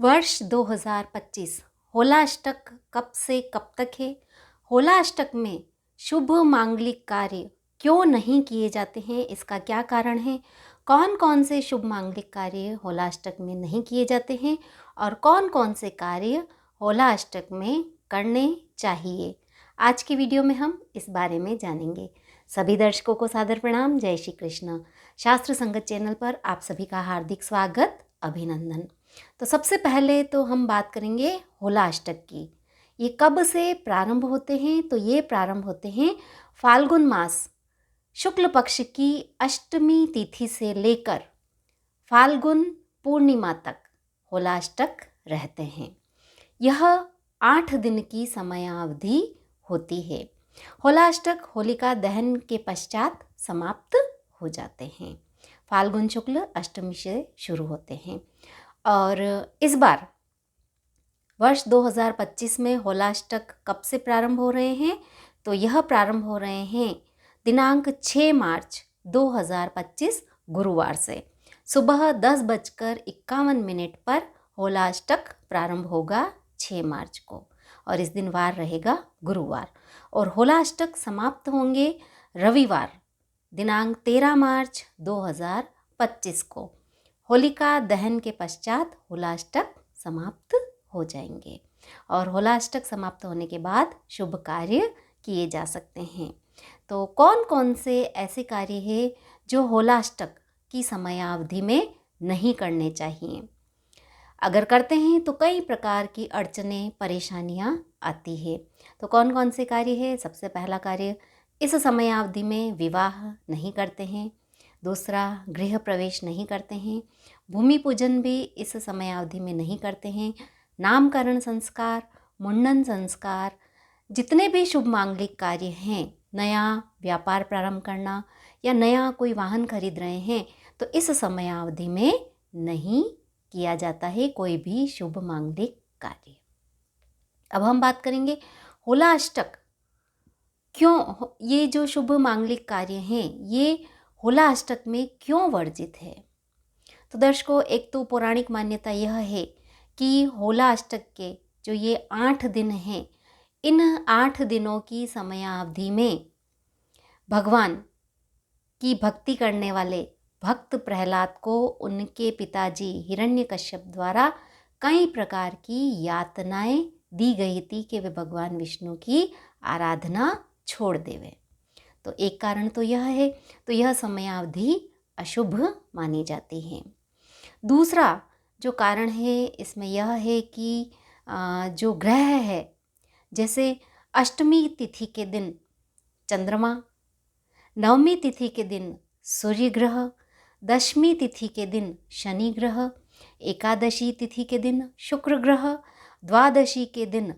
वर्ष 2025 होलाअष्टक कब से कब तक है? होलाअष्टक में शुभ मांगलिक कार्य क्यों नहीं किए जाते हैं? इसका क्या कारण है? कौन कौन से शुभ मांगलिक कार्य होलाअष्टक में नहीं किए जाते हैं और कौन कौन से कार्य होलाअष्टक में करने चाहिए? आज की वीडियो में हम इस बारे में जानेंगे। सभी दर्शकों को सादर प्रणाम। जय श्री कृष्ण। शास्त्र संगत चैनल पर आप सभी का हार्दिक स्वागत, अभिनंदन। तो सबसे पहले तो हम बात करेंगे होलाअष्टक की। ये कब से प्रारंभ होते हैं? तो ये प्रारंभ होते हैं फाल्गुन मास शुक्ल पक्ष की अष्टमी तिथि से लेकर फाल्गुन पूर्णिमा तक होलाअष्टक रहते हैं। यह 8 दिन की समयावधि होती है। होलाअष्टक होलिका दहन के पश्चात समाप्त हो जाते हैं। फाल्गुन शुक्ल अष्टमी से शुरू होते हैं और इस बार वर्ष 2025 में होलाअष्टक कब से प्रारंभ हो रहे हैं? तो यह प्रारंभ हो रहे हैं दिनांक 6 मार्च 2025 गुरुवार से। सुबह 10:51 पर होलाअष्टक प्रारंभ होगा 6 मार्च को और इस दिन वार रहेगा गुरुवार और होलाअष्टक समाप्त होंगे रविवार दिनांक 13 मार्च 2025 को। होलिका दहन के पश्चात होलाअष्टक समाप्त हो जाएंगे और होलाअष्टक समाप्त होने के बाद शुभ कार्य किए जा सकते हैं। तो कौन कौन से ऐसे कार्य हैं जो होलाअष्टक की समयावधि में नहीं करने चाहिए? अगर करते हैं तो कई प्रकार की अड़चनें, परेशानियां आती है। तो कौन कौन से कार्य है? सबसे पहला कार्य, इस समयावधि में विवाह नहीं करते हैं। दूसरा, गृह प्रवेश नहीं करते हैं। भूमि पूजन भी इस समयावधि में नहीं करते हैं। नामकरण संस्कार, मुंडन संस्कार, जितने भी शुभ मांगलिक कार्य हैं, नया व्यापार प्रारंभ करना या नया कोई वाहन खरीद रहे हैं, तो इस समयावधि में नहीं किया जाता है कोई भी शुभ मांगलिक कार्य। अब हम बात करेंगे होलाअष्टक क्यों, ये जो शुभ मांगलिक कार्य हैं ये होलाअष्टक में क्यों वर्जित है? तो दर्शकों, एक तो पौराणिक मान्यता यह है कि होलाअष्टक के जो ये 8 दिन हैं, इन 8 दिनों की समयावधि में भगवान की भक्ति करने वाले भक्त प्रहलाद को उनके पिताजी हिरण्यकश्यप द्वारा कई प्रकार की यातनाएं दी गई थी कि वे भगवान विष्णु की आराधना छोड़ देवे। तो एक कारण तो यह है, तो यह समयावधि अशुभ मानी जाती है। दूसरा जो कारण है इसमें यह है कि जो ग्रह है, जैसे अष्टमी तिथि के दिन चंद्रमा, नवमी तिथि के दिन सूर्य ग्रह, दशमी तिथि के दिन शनि ग्रह, एकादशी तिथि के दिन शुक्र ग्रह, द्वादशी के दिन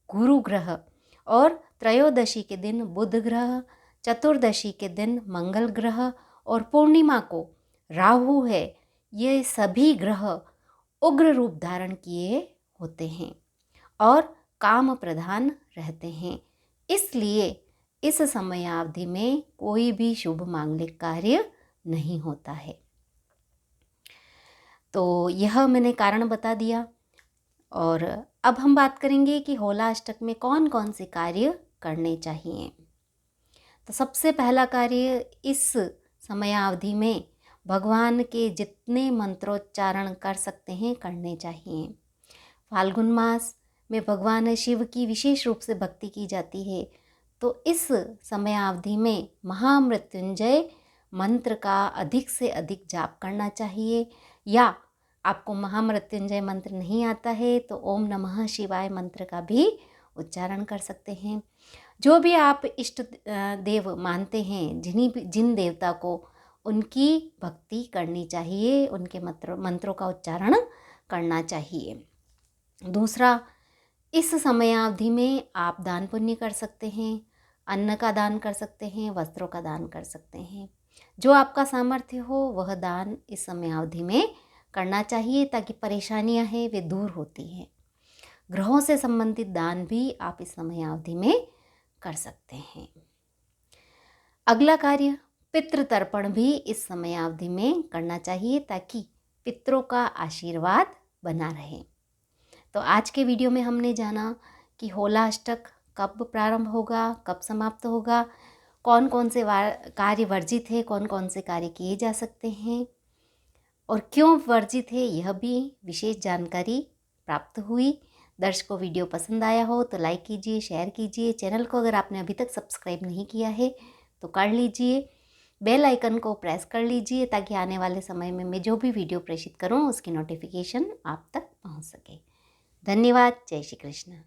गुरु ग्रह और त्रयोदशी के दिन बुध ग्रह, चतुर्दशी के दिन मंगल ग्रह और पूर्णिमा को राहु है। ये सभी ग्रह उग्र रूप धारण किए होते हैं और काम प्रधान रहते हैं। इसलिए इस समयावधि में कोई भी शुभ मांगलिक कार्य नहीं होता है। तो यह मैंने कारण बता दिया और अब हम बात करेंगे कि होलाअष्टक में कौन कौन से कार्य करने चाहिए। तो सबसे पहला कार्य, इस समयावधि में भगवान के जितने मंत्रोच्चारण कर सकते हैं करने चाहिए। फाल्गुन मास में भगवान शिव की विशेष रूप से भक्ति की जाती है, तो इस समयावधि में महामृत्युंजय मंत्र का अधिक से अधिक जाप करना चाहिए। या आपको महामृत्युंजय मंत्र नहीं आता है तो ओम नमः शिवाय मंत्र का भी उच्चारण कर सकते हैं। जो भी आप इष्ट देव मानते हैं, जिन देवता को, उनकी भक्ति करनी चाहिए, उनके मंत्रों का उच्चारण करना चाहिए। दूसरा, इस समयावधि में आप दान पुण्य कर सकते हैं, अन्न का दान कर सकते हैं, वस्त्रों का दान कर सकते हैं। जो आपका सामर्थ्य हो वह दान इस समयावधि में करना चाहिए ताकि परेशानियां हैं वे दूर होती हैं। ग्रहों से संबंधित दान भी आप इस समयावधि में कर सकते हैं। अगला कार्य, पितृ तर्पण भी इस समयावधि में करना चाहिए ताकि पितरों का आशीर्वाद बना रहे। तो आज के वीडियो में हमने जाना कि होला अष्टक कब प्रारंभ होगा, कब समाप्त होगा, कौन कौन से कार्य वर्जित है, कौन कौन से कार्य किए जा सकते हैं और क्यों वर्जित है, यह भी विशेष जानकारी प्राप्त हुई। दर्शकों, वीडियो पसंद आया हो तो लाइक कीजिए, शेयर कीजिए। चैनल को अगर आपने अभी तक सब्सक्राइब नहीं किया है तो कर लीजिए। बेल आइकन को प्रेस कर लीजिए ताकि आने वाले समय में मैं जो भी वीडियो प्रेषित करूं उसकी नोटिफिकेशन आप तक पहुंच सके। धन्यवाद। जय श्री कृष्ण।